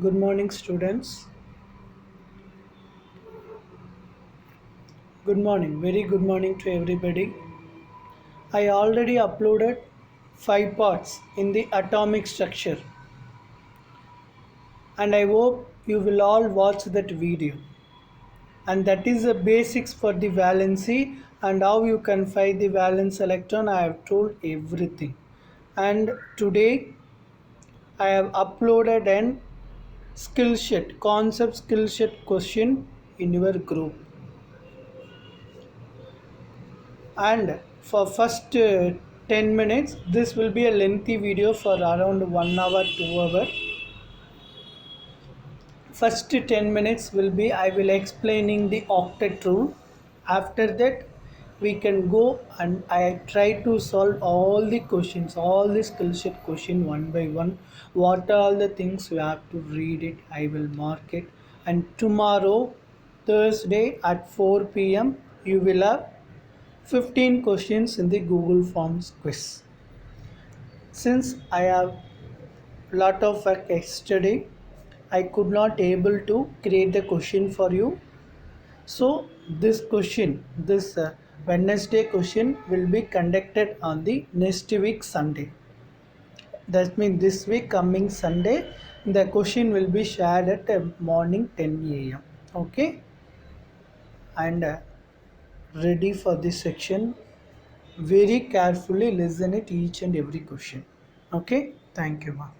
Good morning, students. Good morning. Very good morning to everybody. I already uploaded 5 parts in the atomic structure, and I hope you will all watch that video. And that is the basics for the valency and how you can find the valence electron. I have told everything. And today I have uploaded an skill sheet, concept skill sheet question in your group. And for first 10 minutes, this will be a lengthy video for around 1 hour 2 hour. First 10 minutes will be I will explaining the octet rule. After that we can go and I try to solve all the questions, all the skill sheet question one by one. What are all the things you have to read it, I will mark it. And tomorrow Thursday at 4 p.m. you will have 15 questions in the Google Forms quiz. Since I have lot of work yesterday, I could not able to create the question for you. So this question, this Wednesday question will be conducted on the next week Sunday. That means this week coming Sunday, the question will be shared at morning 10 a.m. Okay, and ready for this section. Very carefully listen it each and every question. Okay, thank you, ma'am.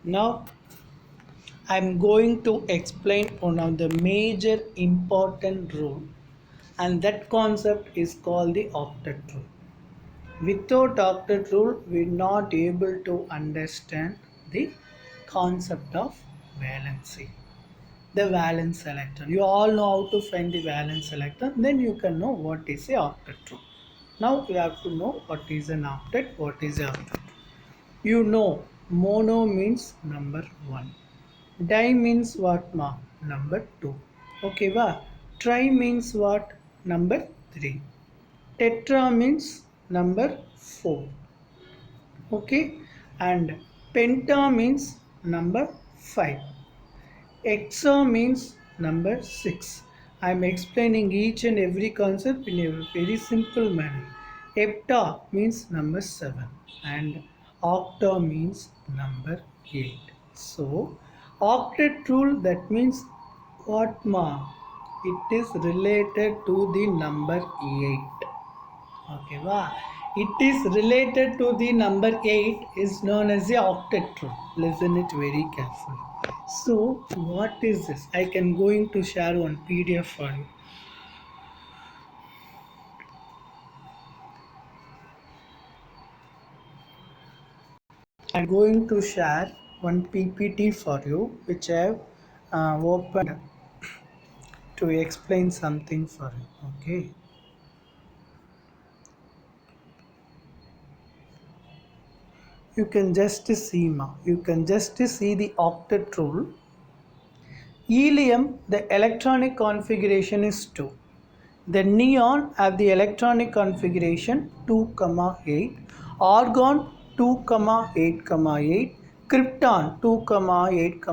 Now I'm going to explain one of the major important rule, and that concept is called the octet rule. Without octet rule, we're not able to understand the concept of valency. The valence electron. You all know how to find the valence electron, then you can know what is a octet rule. Now you have to know what is an octet, what is a octet. You know mono means number 1. Di means what, ma? Number 2. Okay, va? Tri means what? Number 3. Tetra means number 4. Okay, and penta means number 5. Hexa means number 6. I am explaining each and every concept in a very simple manner. Hepta means number 7 and octa means number 8. So, octet rule, that means what, ma? It is related to the number 8. Okay, wow. It is related to the number 8 is known as the octet rule. Listen it very carefully. So, what is this? I can going to share one PDF for you. I'm going to share one PPT for you, which I have opened to explain something for you. Okay. You can just see, ma. You can just see the octet rule. Helium, the electronic configuration is 2. The neon have the electronic configuration 2, 8, argon 2, 8, 8, krypton 2, 8,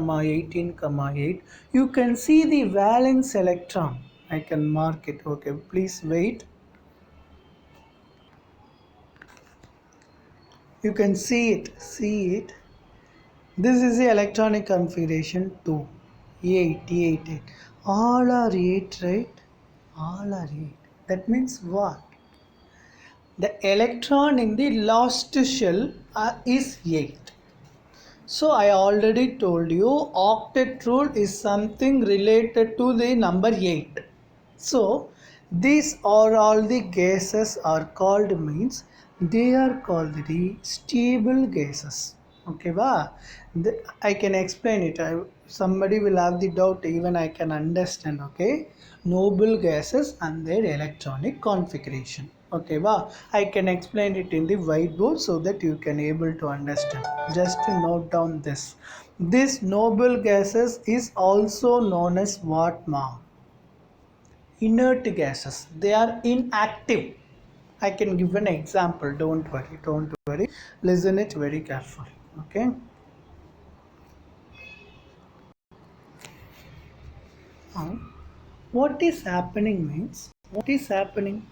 18, 8. You can see the valence electron. I can mark it. Okay, please wait. You can see it. See it. This is the electronic configuration 2, 8, 8, 8. All are 8, right? All are 8. That means what? The electron in the last shell is 8. So I already told you octet rule is something related to the number 8. So these are all the gases are called, means they are called the stable gases. Okay, va? I can explain it. Somebody will have the doubt, even I can understand. Okay, noble gases and their electronic configuration. Okay, va? I can explain it in the whiteboard so that you can able to understand. Just to note down this. This noble gases is also known as what, ma? Inert gases. They are inactive. I can give an example. Don't worry, don't worry. Listen it very carefully. Okay. Now, what is happening means, what is happening?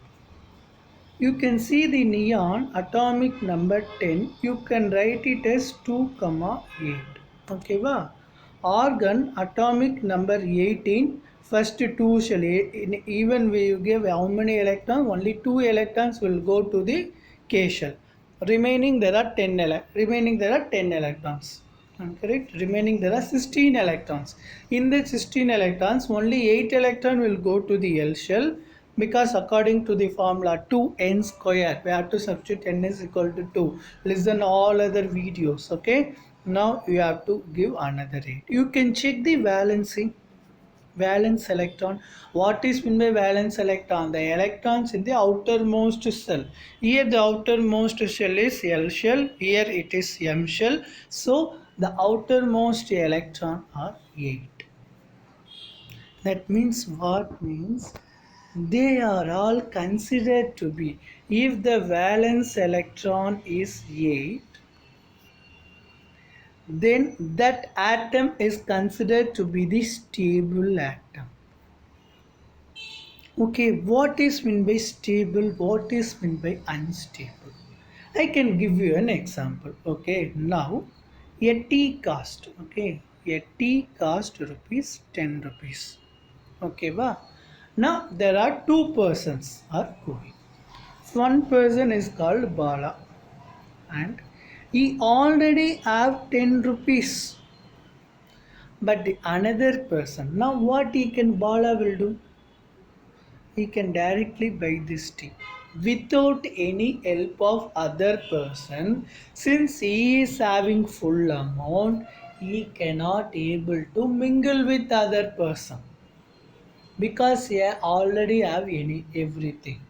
You can see the neon atomic number 10. You can write it as 2, comma 8. Okay, va? Argon atomic number 18. First two shall, even when you give how many electrons, only 2 electrons will go to the K shell. Remaining there are 10 electrons. I'm correct. Remaining there are 16 electrons. In the 16 electrons, only 8 electron will go to the L shell, because according to the formula 2n square, we have to substitute n is equal to 2. Listen all other videos. Okay. Now you have to give another 8. You can check the valency. Valence electron. What is meant by valence electron? The electrons in the outermost shell. Here the outermost shell is L shell. Here it is M shell. So the outermost electron are 8. That means what means? They are all considered to be, if the valence electron is 8, then that atom is considered to be the stable atom. Okay, what is meant by stable? What is meant by unstable? I can give you an example. Okay, now a tea cost. Okay, a tea cost rupees 10 rupees. Okay, va? Now there are two persons are going. One person is called Bala, and he already have 10 rupees. But the another person, now what he can Bala will do? He can directly buy this tea without any help of other person. Since he is having full amount, he cannot able to mingle with other person, because he already have any everything.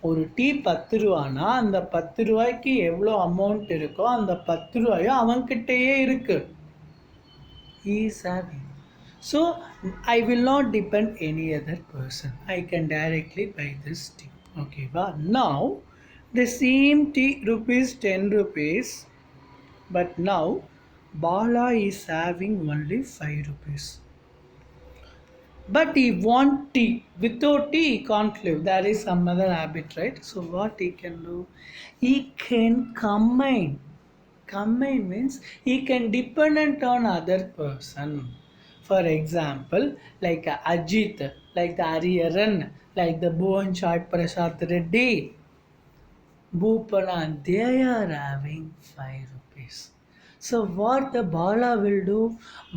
ஒரு tea 10 ரூபானா அந்த 10 ரூபாய்க்கு எவ்வளோ amount இருக்கோ அந்த 10 ரூபாயும் அவன்கிட்டயே இருக்கு. He is having. So I will not depend any other person. I can directly buy this tea. Okay, but now the same tea rupees 10 rupees, but now Bala is having only 5 rupees. But he want tea. Without tea he can't live. There is some other habit, right? So what he can do? He can combine. Combine means he can dependent on other person. For example, like Ajit, like the Ariyaran, like the Bhuvan Chai Prasad Reddy, Bhupana, they are having 5 rupees. So what the Bala will do?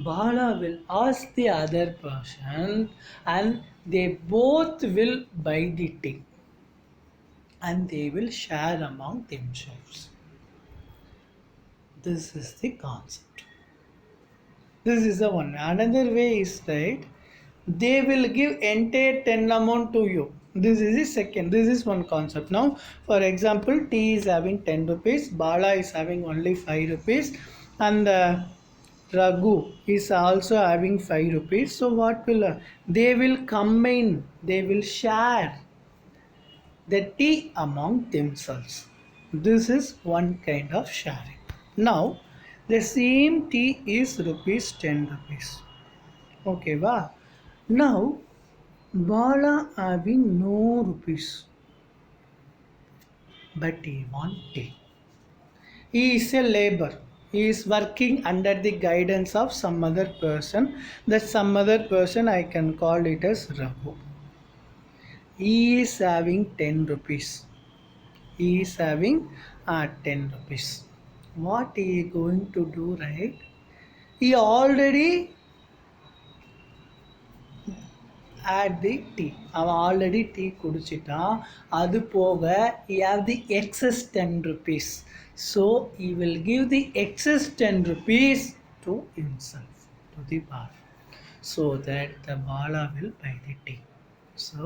Bala will ask the other person, and they both will buy the tea, and they will share among themselves. This is the concept. This is the one. Another way is right. They will give entire 10 amount to you. This is the second. This is one concept. Now, for example, tea is having 10 rupees. Bala is having only 5 rupees. And Raghu is also having 5 rupees. So what will they will combine? They will share the tea among themselves. This is one kind of sharing. Now, the same tea is rupees 10 rupees. Okay, va? Now, Bala having no rupees, but he want tea. He is a labor. He is working under the guidance of some other person. That some other person I can call it as Raghu. He is having 10 rupees. He is having 10 rupees. What he is going to do, right? He already had the tea. அவன் already tea குடிச்சிட்டான். அது போக he have the excess 10 rupees. So he will give the excess 10 rupees to himself, to the bar, so that the Bala will buy the tea. So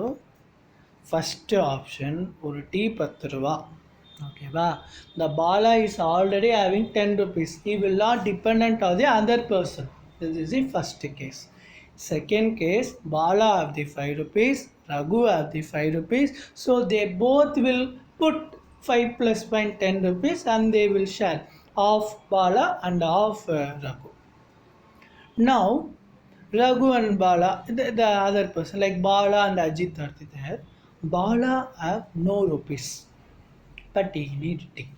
first option, ஒரு tea 10 ரூபா. ஓகேவா? The Bala is already having 10 rupees. He will not dependent on the other person. This is the first case. Second case, Bala have the 5 rupees, Raghu have the 5 rupees. So they both will put 5 plus point 10 rupees and they will share half Bala and half Raghu. Now, Raghu and Bala, the other person, like Bala and Ajit are there. Bala have no rupees, but he need tea.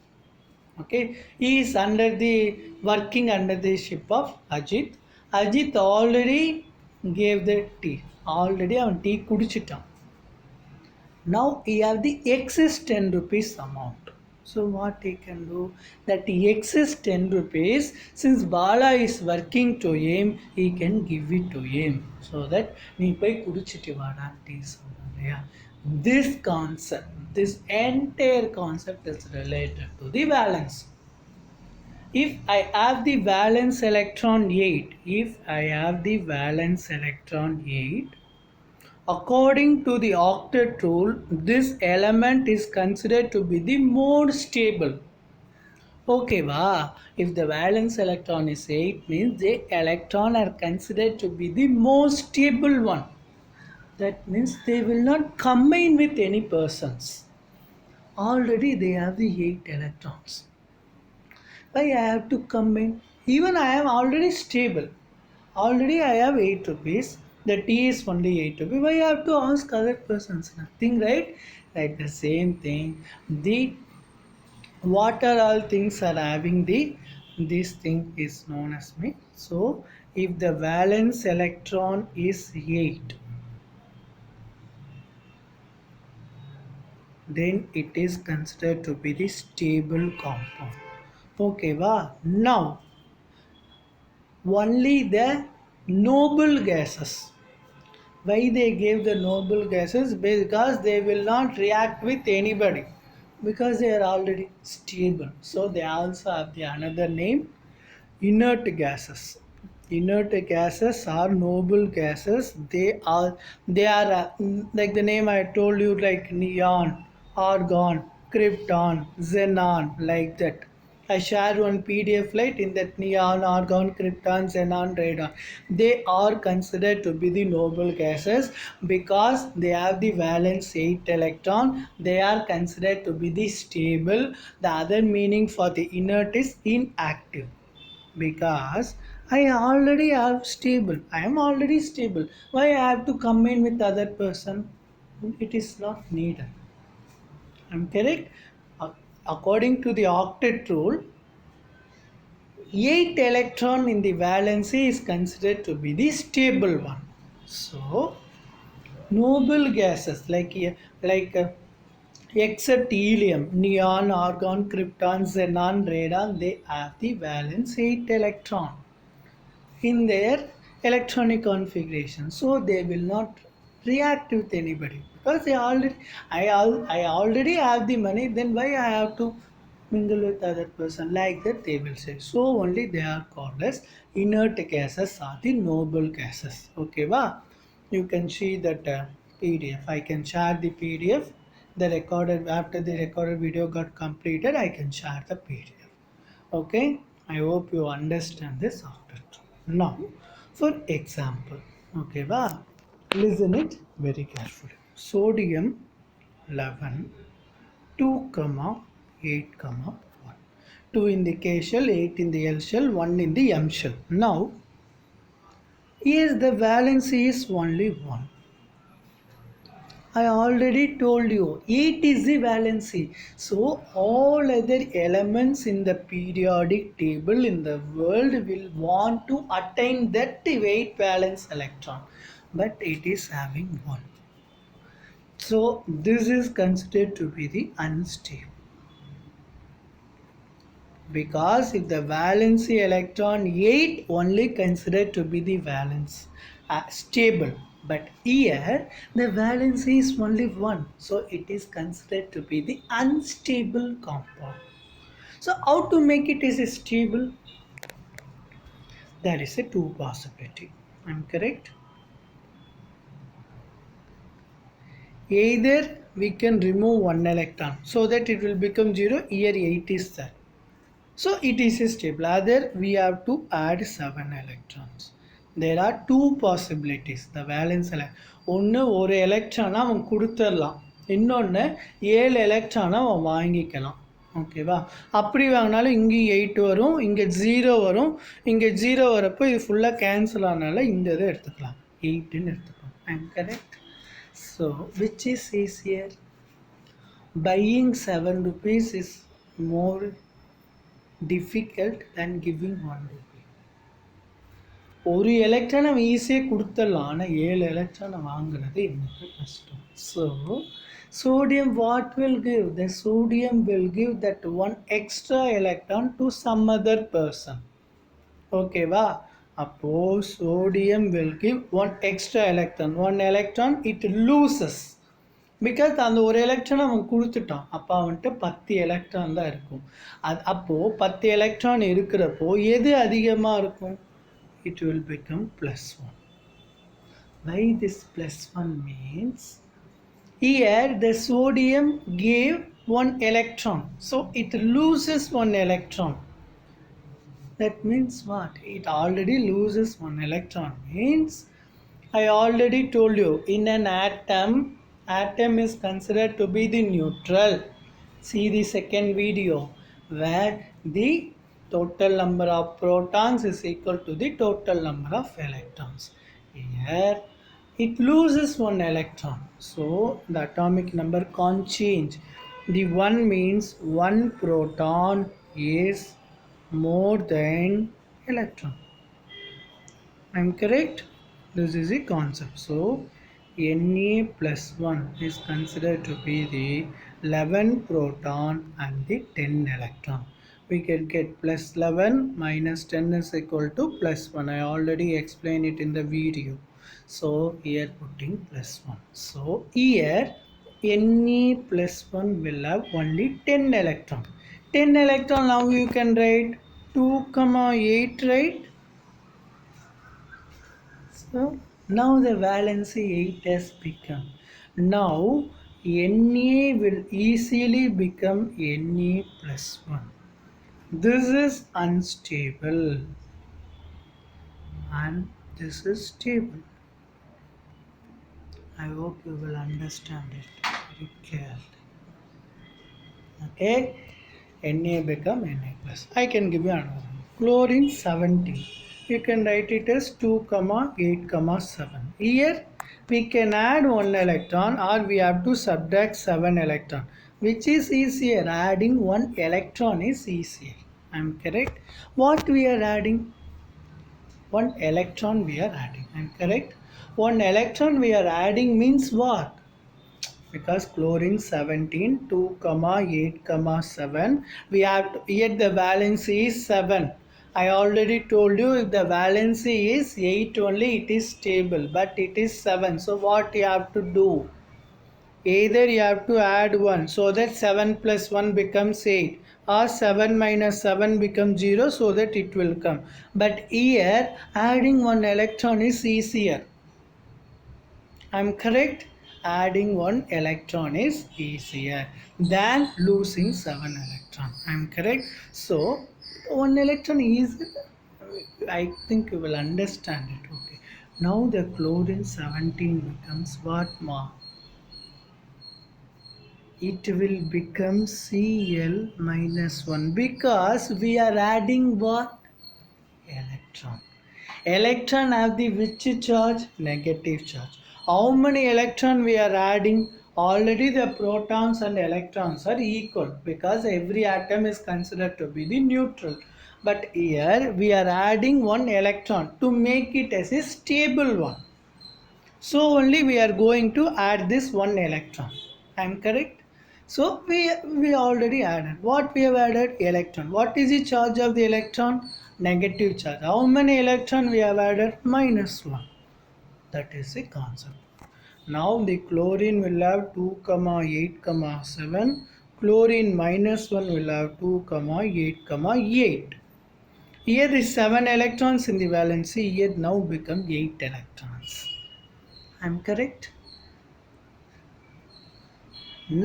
Okay, he is under the working under the ship of Ajit. Ajit already gave the tea. Already அவன் tea குடிச்சிட்டான். Now he have the excess 10 rupees amount. So what he can do? That excess 10 rupees, since Bala is working to him, he can give it to him. So that நீ போய் குடிச்சிட்டு வாடா tea சொன்னாங்க. This concept, this entire concept is related to the valence. If I have the valence electron 8, if I have the valence electron 8, according to the octet rule, this element is considered to be the more stable. Okay, va? If the valence electron is 8, means the electron are considered to be the most stable one. That means they will not combine with any persons. Already they have the 8 electrons. Why I have to combine? Even I am already stable. Already I have 8 rupees. The tea is only 8 rupees. Why I have to ask other persons? Nothing, right? Like the same thing. The what are all things are having the this thing is known as me. So if the valence electron is 8, then it is considered to be the stable compound. Okay, va? Now only the noble gases. Why they gave the noble gases? Because they will not react with anybody, because they are already stable. So they also have the another name, inert gases. Inert gases are noble gases. They are like the name I told you, like neon, argon, krypton, xenon, like that. I share one PDF lite in that neon, argon, krypton, xenon, radon. They are considered to be the noble gases because they have the valence 8 electron. They are considered to be the stable. The other meaning for the inert is inactive, because I already have stable. I am already stable. Why I have to combine with other person? It is not needed. I'm correct. According to the octet rule, 8 electron in the valency is considered to be the stable one. So noble gases except helium, neon, argon, krypton, xenon, radon, they have the valence 8 electron in their electronic configuration. So they will not react with anybody, because I already have the money, then why I have to mingle with other person, like that they will say. So only they are called as inert gases or the noble gases. Okay, va? You can see that PDF. I can share the PDF. The recorded, after the recorded video got completed, I can share the PDF. Okay, I hope you understand this after. Now, for example, okay, va? Listen it very carefully. Sodium 11, 2 comma 8 comma 1. 2 in the K shell, 8 in the L shell, 1 in the M shell. Now, yes, the valency is only 1. I already told you 8 is the valency. So all other elements in the periodic table in the world will want to attain that 8 valence electron, but it is having 1. So this is considered to be the unstable, because if the valency electron 8 only considered to be the valence stable, but here the valency is only 1, so it is considered to be the unstable compound. So how to make it is stable? There is a 2 possibility. I'm correct. Either we can remove 1 electron so that it will become 0. Here 8 is there, so it is stable. Other we have to add 7 electrons. There are 2 possibilities. The valence ஒன்று ஒரு எலக்ட்ரானை அவன் கொடுத்துடலாம், இன்னொன்று 7 எலக்ட்ரானை அவன் வாங்கிக்கலாம். ஓகேவா? அப்படி வாங்கினாலும் இங்கே 8 வரும், இங்கே 0 வரும். இங்கே 0 வரப்போ இது ஃபுல்லாக கேன்சல் ஆனால இந்த இதை எடுத்துக்கலாம், 8ன்னு எடுத்துக்கலாம். I'm correct? So which is easier? Buying 7 rupees is more difficult than giving 1 rupee. ஒரு எலக்ட்ரான் அவன் ஈஸியாக கொடுத்துடலாம், ஆனால் 7 எலக்ட்ரானை வாங்குறது எனக்கு கஷ்டம். So sodium what will give? The sodium will give that one extra electron to some other person. ஓகேவா? அப்போ sodium will give one extra electron. One electron it loses. Because அந்த ஒரு எலக்ட்ரான் அவன் கொடுத்துட்டான். அப்போ அவன்கிட்ட 10 எலக்ட்ரான் தான் இருக்கும். அப்போது 10 எலக்ட்ரான் இருக்கிறப்போ எது அதிகமாக இருக்கும்? It will become +1. Why this +1 means? Here the sodium gave 1 electron. So it loses 1 electron. That means what? It already loses 1 electron. Means I already told you, in an atom is considered to be the neutral. See the second video where the total number of protons is equal to the total number of electrons. Here it loses 1 electron, so the atomic number can't change. The 1 means 1 proton is more than electron. I'm correct? This is the concept. So Na+1 is considered to be the 11 proton and the 10 electron. We can get +11 minus 10 is equal to +1. I already explained it in the video. So here putting +1. So here Na+1 will have only 10 electron. 10 electron, now you can write 2,8, right? So now the valency 8 has become. Now Na will easily become Na+1. This is unstable and this is stable. I hope you will understand it very clearly. Okay, Na become Na+. I can give you another one. Chlorine 17. You can write it as 2,8,7. Here we can add 1 electron or we have to subtract 7 electron. Which is easier? Adding 1 electron is easier. I am correct? What we are adding? 1 electron we are adding. I am correct? 1 electron we are adding means what? Because chlorine 17, 2,8,7, we have to, yet the valency is 7. I already told you, if the valency is 8 only, it is stable, but it is 7. So what you have to do? Either you have to add 1 so that 7 plus 1 becomes 8, or 7 minus 7 becomes 0 so that it will come. But here adding 1 electron is easier. I am correct? Adding 1 electron is easier than losing 7 electron. I am correct? So 1 electron is, I think you will understand it. Okay. Now the chlorine 17 becomes what, ma? It will become Cl-1 because we are adding what? Electron. Electron have the which charge? Negative charge. How many electron we are adding? Already the protons and electrons are equal because every atom is considered to be the neutral. But here we are adding 1 electron to make it as a stable one. So only we are going to add this 1 electron. I am correct? So we already added. What we have added? Electron. What is the charge of the electron? Negative charge. How many electron we have added? -1. That is the concept. Now the chlorine will have 2,8,7. Chlorine -1 will have 2,8,8. Here is 7 electrons in the valency. Here now become 8 electrons. I am correct?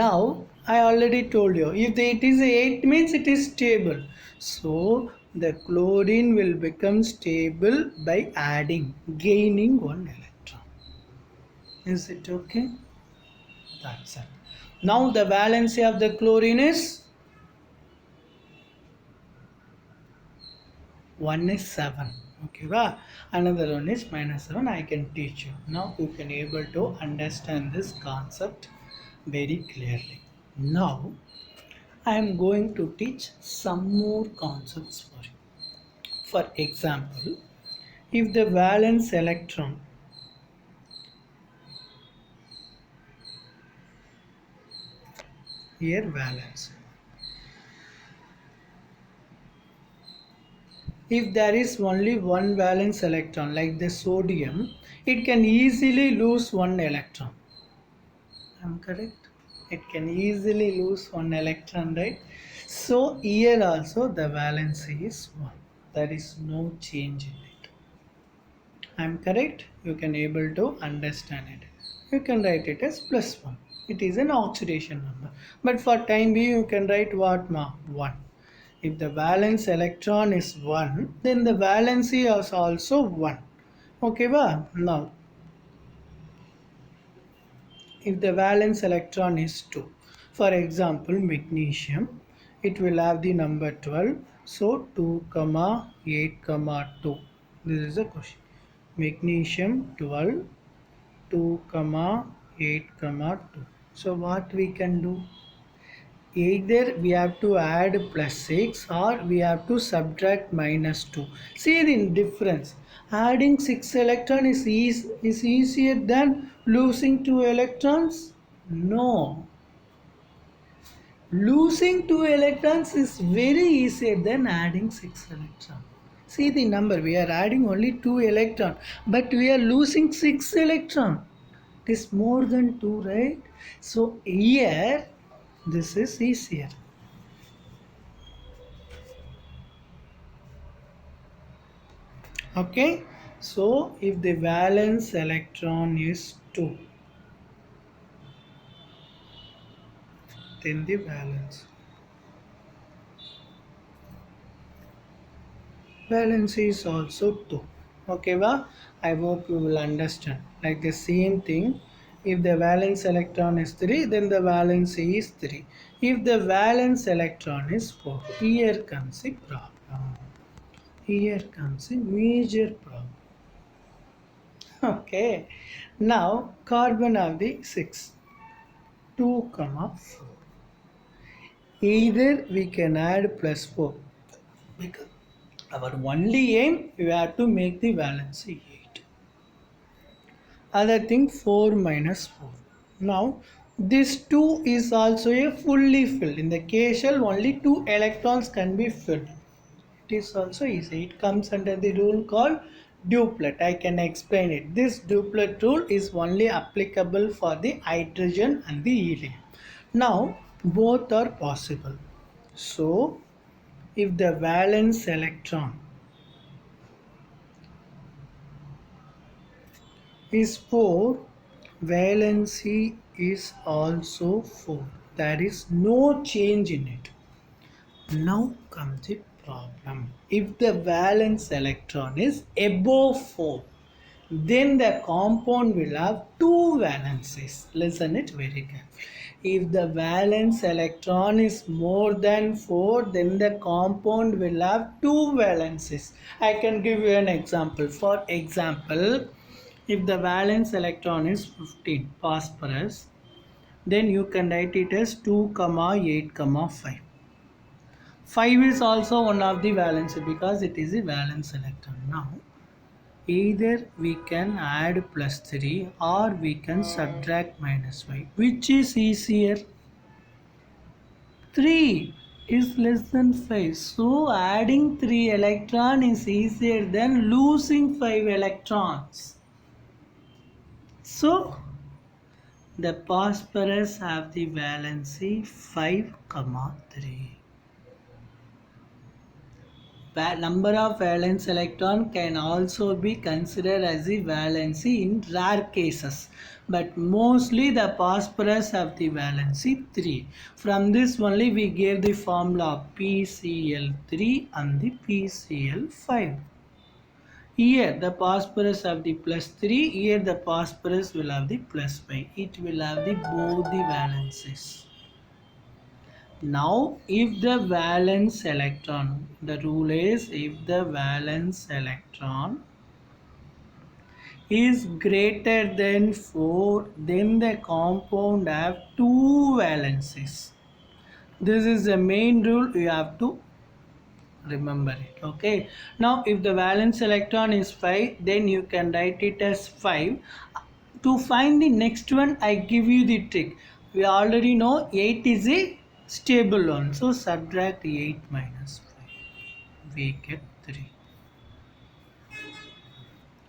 Now I already told you, if it is 8 means it is stable. So the chlorine will become stable by gaining 1 electron. Is it okay? That's it. Now the valency of the chlorine is 1 is 7. Okay, wow. Another one is -7. I can teach you. Now you can able to understand this concept very clearly. Now I am going to teach some more concepts for you. For example, if the valence electron here valence, if there is only one valence electron like the sodium, it can easily lose one electron. I'm correct? It can easily lose one electron, right? So here also the valency is 1. There is no change in it. I'm correct? You can able to understand it. You can write it as +1. It is an oxidation number. But for time being you can write what ma? 1. If the valence electron is 1, then the valency is also 1. Okay, ba? Now if the valence electron is 2, for example magnesium, it will have the number 12, so 2 comma 8 comma 2. This is a question. Magnesium 12, 2 comma 8 comma 2. So what we can do, either we have to add +6 or we have to subtract -2. See the difference. Adding 6 electron is easier than losing 2 electrons? No. Losing 2 electrons is very easier than adding 6 electrons. See the number, we are adding only 2 electrons, but we are losing 6 electrons. It is more than 2, right? So here this is easier. Okay, so if the valence electron is 2, then the valence is also 2. Okay, well, I hope you will understand. Like the same thing, if the valence electron is 3, then the valency is 3. If the valence electron is 4, here comes the problem. Here comes a major problem. Okay, now carbon of the 6, 2 comma 4. Either we can add +4, because our only aim we have to make the valency 8. Other thing 4 minus 4. Now this 2 is also a fully filled. In the K shell only 2 electrons can be filled. It is also easy. It comes under the rule called duplet. I can explain it. This duplet rule is only applicable for the hydrogen and the helium. Now both are possible. So if the valence electron is 4, valency is also 4. There is no change in it. Now comes the problem. If the valence electron is above 4, then the compound will have 2 valencies. Listen it very carefully. If the valence electron is more than 4, then the compound will have 2 valencies. I can give you an example. For example, if the valence electron is 15, phosphorus, then you can write it as 2 comma 8 comma 5. 5 is also one of the valence because it is a valence electron. Now either we can add +3 or we can subtract -5. Which is easier? 3 is less than 5. So adding 3 electron is easier than losing 5 electrons. So the phosphorus have the valency 5 comma 3. Number of valence electron can also be considered as the valency in rare cases, but mostly the phosphorus have the valency 3. From this only we gave the formula PCl3 and the PCl5. Here the phosphorus have the plus 3, here the phosphorus will have the plus 5. It will have the both the valences. Now if the valence electron, the rule is if the valence electron is greater than 4, then the compound have two valences. This is the main rule, you have to remember it. Okay, now if the valence electron is 5, then you can write it as 5. To find the next one, I give you the trick. We already know 8 is a stable one, so subtract 8 minus 5, we get 3.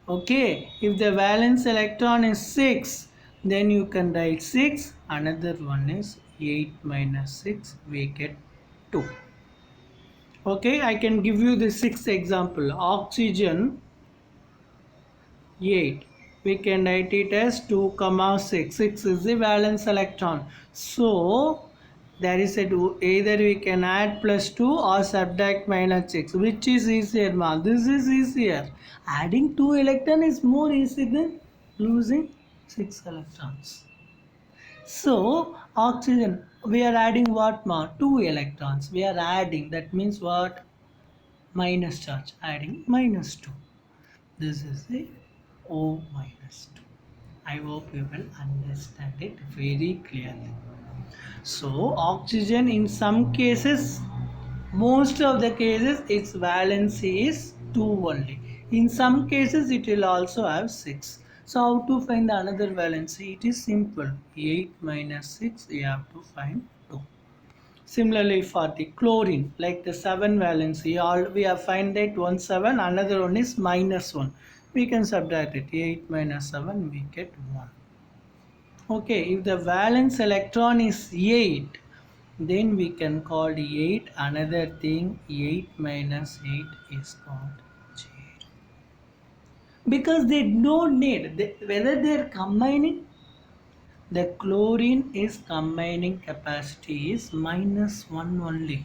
Okay, if the valence electron is 6, then you can write 6. Another one is 8 minus 6, we get 2. Okay, I can give you the sixth example. Oxygen 8. We can write it as 2 comma 6. 6 is the valence electron. So there is a either we can add plus 2 or subtract minus 6. Which is easier, ma? This is easier. Adding 2 electron is more easy than losing 6 electrons. So oxygen, we are adding what, ma? 2 electrons. We are adding, that means what? Minus charge, adding minus 2. This is the O minus 2. I hope you will understand it very clearly. So oxygen in some cases, most of the cases its valence is 2 only. In some cases it will also have 6. So how to find the another valency? It is simple. 8 minus 6 you have to find 2. Similarly for the chlorine, like the 7 valency, all we have find that 1 7, another one is minus 1. We can subtract it. 8 minus 7, we get 1. Okay, if the valence electron is 8, then we can call 8 another thing. 8 minus 8 is called 0. Because they don't need, whether they are combining, the chlorine is combining capacity is minus 1 only,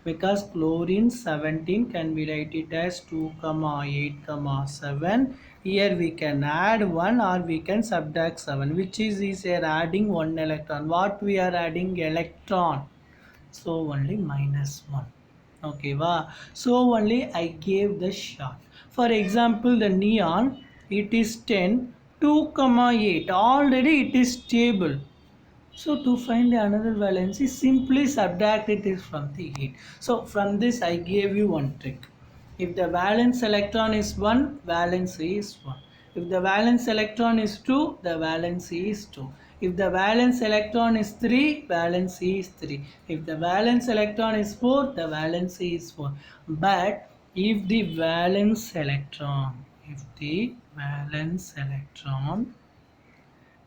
because chlorine 17 can be written as 2 comma 8 comma 7. Here we can add 1 or we can subtract 7. Which is easier, adding 1 electron? What we are adding? Electron. So only minus 1. Okay, wow. So only I gave the shot. For example, the neon, it is 10, 2 comma 8. Already it is stable. So to find the another valency, simply subtract it is from the 8. So from this I gave you one trick. If the valence electron is 1, valency is 1. If the valence electron is 2, the valency is 2. If the valence electron is 3, valency is 3. If the valence electron is 4, the valency is 4. But if the valence electron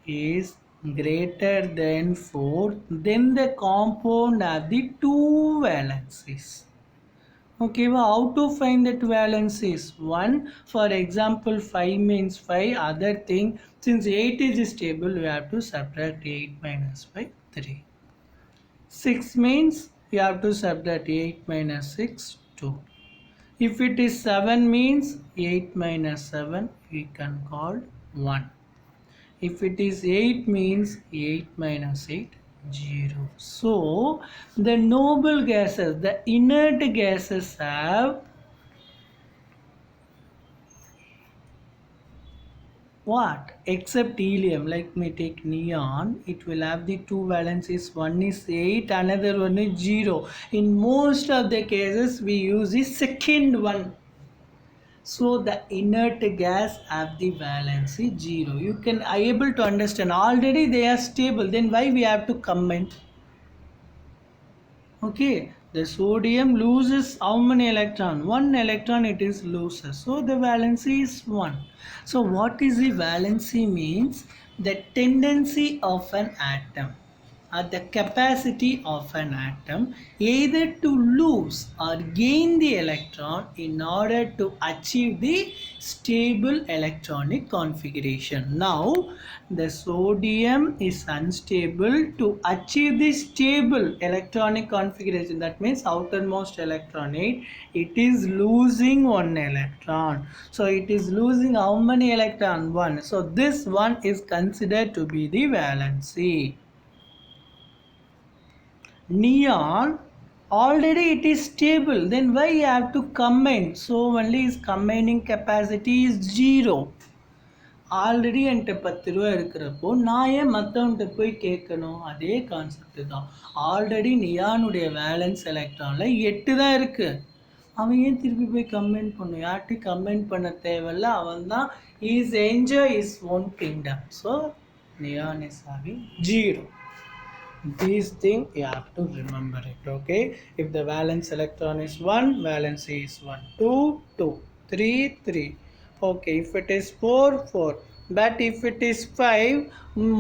is greater than 4, then the compound have the two valencies. Okay, well, how to find that valencies? 1, for example, 5 means 5. Other thing, since 8 is stable, we have to subtract 8 minus 5, 3. 6 means we have to subtract 8 minus 6, 2. If it is 7 means 8 minus 7 we can call 1. If it is 8 means 8 minus 8, 0. So the noble gases, the inert gases have what? Except helium, like me take neon, it will have the two valencies. One is 8, another one is 0. In most of the cases we use the second one. So the inert gas have the valency 0. You can able to understand, already they are stable, then why we have to combine? Okay, the sodium loses how many electron? 1 electron it is loses. So the valency is 1. So what is the valency means? The tendency of an atom. the capacity of an atom either to lose or gain the electron in order to achieve the stable electronic configuration. Now, the sodium is unstable. To achieve the stable electronic configuration, that means outermost electron 8, it is losing one electron. So it is losing how many electron? 1. So this one is considered to be the valency. Neon, already it is stable, then why you have to combine? So only its combining capacity is 0. Already என்கிட்ட 10 ரூபா இருக்கிறப்போ நான் ஏன் மற்றவன்கிட்ட போய் கேட்கணும்? அதே concept தான். Already நியானுடைய valence எலக்ட்ரானில் 8 தான் இருக்கு. அவன் ஏன் திருப்பி போய் கம்பைன் பண்ணும்? யார்கிட்டையும் கம்பைன் பண்ண தேவையில்ல. அவன் தான் is enjoy is own kingdom. So neon is having 0. These things you have to remember it. Okay, if the valence electron is 1, valency is 1, 2, 2, 3, 3. Okay, if it is 4, 4. But if it is 5,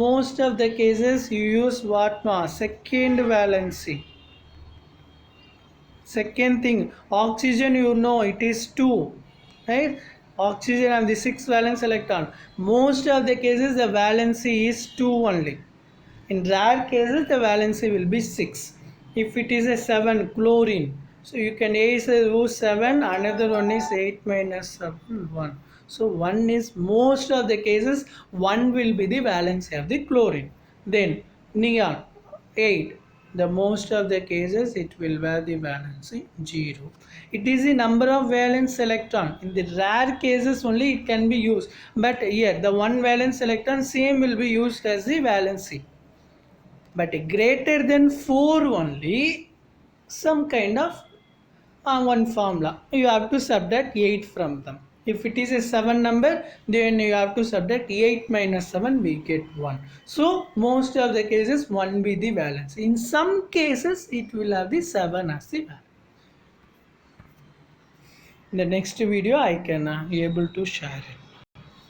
most of the cases you use what mass? Second valency. Second thing, oxygen, you know it is 2, right? Oxygen and the 6 valence electron. Most of the cases the valency is 2 only. In rare cases the valency will be 6. If it is a 7, chlorine, so you can either use 7, another one is 8 minus 7, 1. So 1 is, most of the cases 1 will be the valency of the chlorine. Then neon 8, the most of the cases it will have the valency 0. It is the number of valence electron. In the rare cases only it can be used, but here the one valence electron same will be used as the valency. But greater than 4 only, some kind of one formula. You have to subtract 8 from them. If it is a 7 number, then you have to subtract 8 minus 7, we get 1. So most of the cases 1 be the valence. In some cases it will have the 7 as the valence. In the next video I can able to share it.